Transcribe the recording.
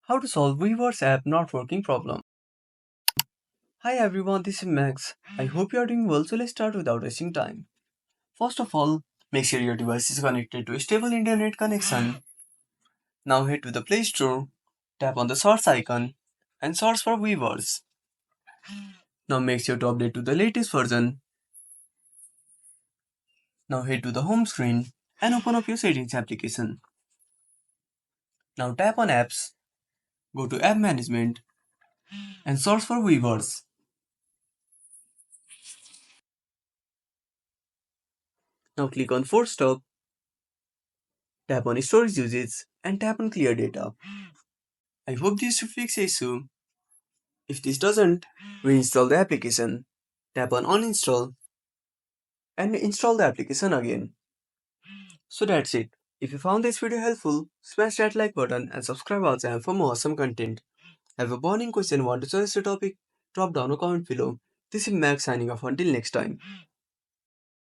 How to solve WeVerse app not working problem. Hi everyone, this is Max. I hope you are doing well, so let's start without wasting time. First of all, make sure your device is connected to a stable internet connection. Now head to the Play Store, tap on the search icon and search for WeVerse. Now make sure to update to the latest version. Now head to the home screen and open up your settings application. Now tap on apps, go to app management and search for WeVerse. Now click on force stop, tap on storage usage and tap on clear data. I hope this should fix the issue. If this doesn't, reinstall the application, tap on uninstall and install the application again. So that's it. If you found this video helpful, smash that like button and subscribe our channel for more awesome content. Have a burning question, want to suggest a topic? Drop down a comment below. This is Max signing off until next time.